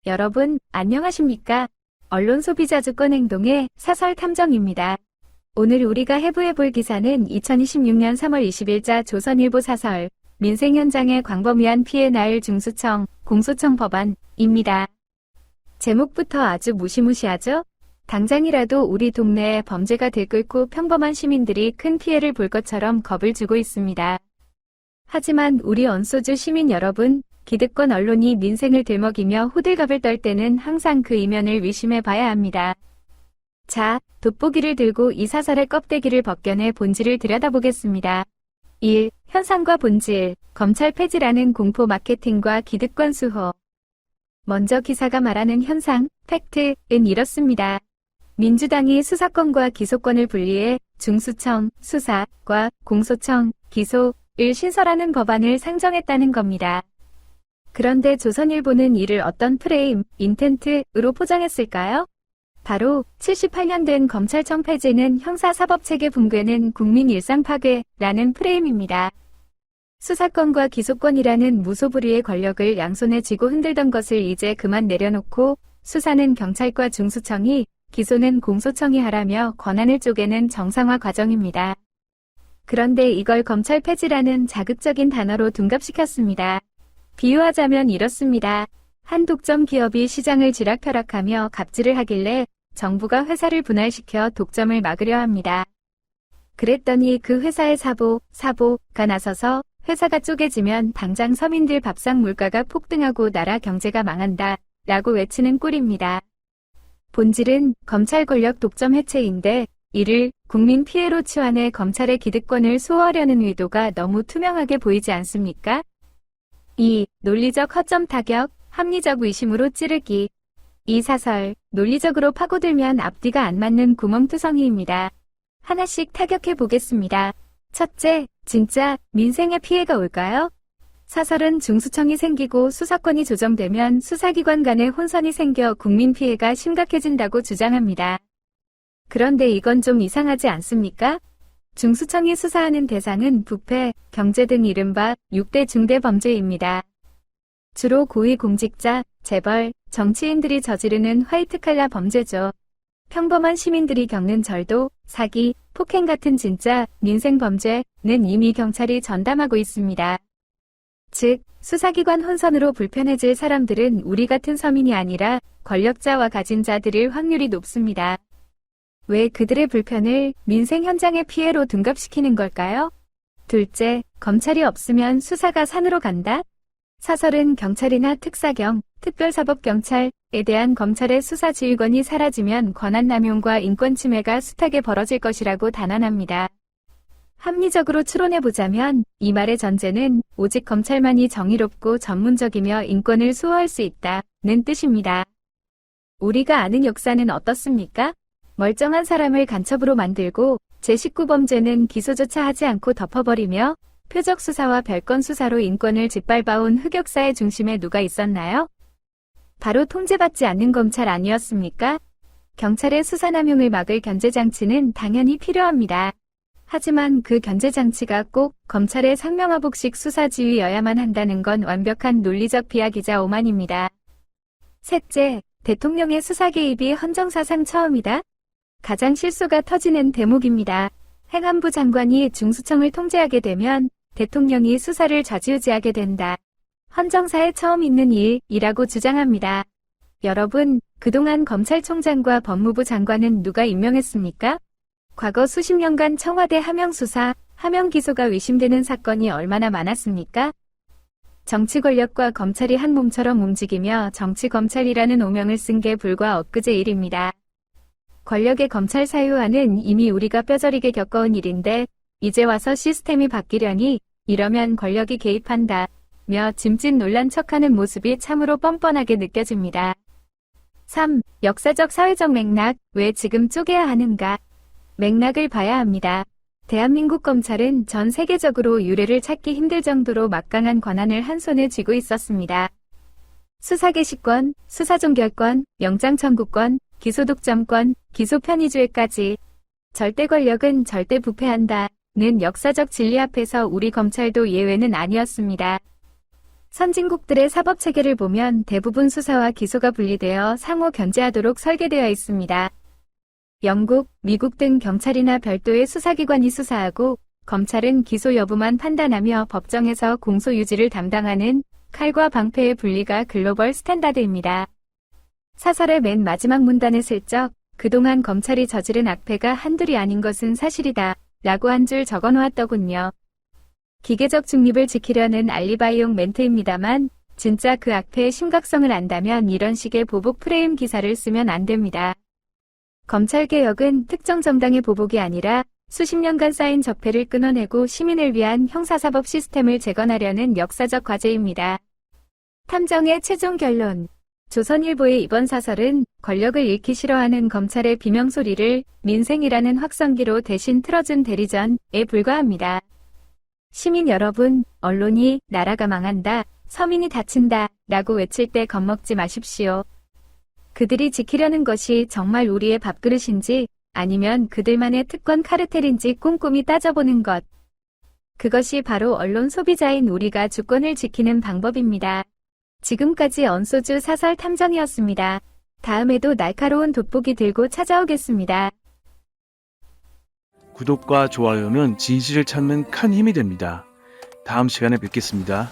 여러분, 안녕하십니까? 언론 소비자 주권 행동의 사설 탐정입니다. 오늘 우리가 해부해볼 기사는 2026년 3월 20일자 조선일보 사설, 민생 현장의 광범위한 피해 나을 중수청, 공소청 법안입니다. 제목부터 아주 무시무시하죠? 당장이라도 우리 동네에 범죄가 들끓고 평범한 시민들이 큰 피해를 볼 것처럼 겁을 주고 있습니다. 하지만 우리 언소주 시민 여러분, 기득권 언론이 민생을 들먹이며 호들갑을 떨 때는 항상 그 이면을 의심해 봐야 합니다. 자, 돋보기를 들고 이 사설의 껍데기를 벗겨내 본질을 들여다보겠습니다. 1. 현상과 본질, 검찰 폐지라는 공포 마케팅과 기득권 수호. 먼저 기사가 말하는 현상, 팩트는 이렇습니다. 민주당이 수사권과 기소권을 분리해 중수청, 수사과 공소청, 기소를 신설하는 법안을 상정했다는 겁니다. 그런데 조선일보는 이를 어떤 프레임, 인텐트로 포장했을까요? 바로 78년 된 검찰청 폐지는 형사사법체계 붕괴는 국민 일상 파괴라는 프레임입니다. 수사권과 기소권이라는 무소불위의 권력을 양손에 쥐고 흔들던 것을 이제 그만 내려놓고 수사는 경찰과 중수청이, 기소는 공소청이 하라며 권한을 쪼개는 정상화 과정입니다. 그런데 이걸 검찰 폐지라는 자극적인 단어로 둔갑시켰습니다. 비유하자면 이렇습니다. 한 독점 기업이 시장을 쥐락펴락하며 갑질을 하길래 정부가 회사를 분할시켜 독점을 막으려 합니다. 그랬더니 그 회사의 사보가 나서서 회사가 쪼개지면 당장 서민들 밥상 물가가 폭등하고 나라 경제가 망한다 라고 외치는 꼴입니다. 본질은 검찰 권력 독점 해체인데 이를 국민 피해로 치환해 검찰의 기득권을 수호하려는 의도가 너무 투명하게 보이지 않습니까? 2. 논리적 허점 타격, 합리적 의심으로 찌르기. 이 사설, 논리적으로 파고들면 앞뒤가 안 맞는 구멍투성이입니다. 하나씩 타격해 보겠습니다. 첫째, 진짜 민생에 피해가 올까요? 사설은 중수청이 생기고 수사권이 조정되면 수사기관 간의 혼선이 생겨 국민 피해가 심각해진다고 주장합니다. 그런데 이건 좀 이상하지 않습니까? 중수청이 수사하는 대상은 부패, 경제 등 이른바 6대 중대범죄입니다. 주로 고위공직자, 재벌, 정치인들이 저지르는 화이트칼라 범죄죠. 평범한 시민들이 겪는 절도, 사기, 폭행 같은 진짜 민생범죄는 이미 경찰이 전담하고 있습니다. 즉, 수사기관 혼선으로 불편해질 사람들은 우리 같은 서민이 아니라 권력자와 가진 자들일 확률이 높습니다. 왜 그들의 불편을 민생 현장의 피해로 둔갑시키는 걸까요? 둘째, 검찰이 없으면 수사가 산으로 간다? 사설은 경찰이나 특사경, 특별사법경찰에 대한 검찰의 수사 지휘권이 사라지면 권한남용과 인권침해가 숱하게 벌어질 것이라고 단언합니다. 합리적으로 추론해보자면 이 말의 전제는 오직 검찰만이 정의롭고 전문적이며 인권을 수호할 수 있다는 뜻입니다. 우리가 아는 역사는 어떻습니까? 멀쩡한 사람을 간첩으로 만들고 제19범죄는 기소조차 하지 않고 덮어버리며 표적 수사와 별건 수사로 인권을 짓밟아온 흑역사의 중심에 누가 있었나요? 바로 통제받지 않는 검찰 아니었습니까? 경찰의 수사남용을 막을 견제장치는 당연히 필요합니다. 하지만 그 견제장치가 꼭 검찰의 상명하복식 수사지휘여야만 한다는 건 완벽한 논리적 비약이자 오만입니다. 셋째, 대통령의 수사 개입이 헌정사상 처음이다? 가장 실수가 터지는 대목입니다. 행안부 장관이 중수청을 통제하게 되면 대통령이 수사를 좌지우지하게 된다. 헌정사에 처음 있는 일이라고 주장합니다. 여러분, 그동안 검찰총장과 법무부 장관은 누가 임명했습니까? 과거 수십 년간 청와대 하명수사, 하명기소가 의심되는 사건이 얼마나 많았습니까? 정치 권력과 검찰이 한 몸처럼 움직이며 정치검찰이라는 오명을 쓴 게 불과 엊그제 일입니다. 권력의 검찰 사유화는 이미 우리가 뼈저리게 겪어온 일인데 이제 와서 시스템이 바뀌려니 이러면 권력이 개입한다며 짐짓 놀란 척하는 모습이 참으로 뻔뻔하게 느껴집니다. 3. 역사적 사회적 맥락, 왜 지금 쪼개야 하는가? 맥락을 봐야 합니다. 대한민국 검찰은 전 세계적으로 유례를 찾기 힘들 정도로 막강한 권한을 한 손에 쥐고 있었습니다. 수사개시권, 수사종결권, 영장청구권, 기소독점권, 기소편의주의까지 절대 권력은 절대 부패한다는 역사적 진리 앞에서 우리 검찰도 예외는 아니었습니다. 선진국들의 사법 체계를 보면 대부분 수사와 기소가 분리되어 상호 견제하도록 설계되어 있습니다. 영국, 미국 등 경찰이나 별도의 수사기관이 수사하고 검찰은 기소 여부만 판단하며 법정에서 공소 유지를 담당하는 칼과 방패의 분리가 글로벌 스탠다드입니다. 사설의 맨 마지막 문단에 슬쩍 그동안 검찰이 저지른 악패가 한둘이 아닌 것은 사실이다 라고 한 줄 적어놓았더군요. 기계적 중립을 지키려는 알리바이용 멘트입니다만 진짜 그 악패의 심각성을 안다면 이런 식의 보복 프레임 기사를 쓰면 안 됩니다. 검찰개혁은 특정 정당의 보복이 아니라 수십 년간 쌓인 적폐를 끊어내고 시민을 위한 형사사법 시스템을 재건하려는 역사적 과제입니다. 탐정의 최종 결론. 조선일보의 이번 사설은 권력을 잃기 싫어하는 검찰의 비명소리를 민생이라는 확성기로 대신 틀어준 대리전에 불과합니다. 시민 여러분, 언론이 나라가 망한다, 서민이 다친다 라고 외칠 때 겁먹지 마십시오. 그들이 지키려는 것이 정말 우리의 밥그릇인지 아니면 그들만의 특권 카르텔인지 꼼꼼히 따져보는 것. 그것이 바로 언론 소비자인 우리가 주권을 지키는 방법입니다. 지금까지 언소주 사설 탐정이었습니다. 다음에도 날카로운 돋보기 들고 찾아오겠습니다. 구독과 좋아요는 진실을 찾는 큰 힘이 됩니다. 다음 시간에 뵙겠습니다.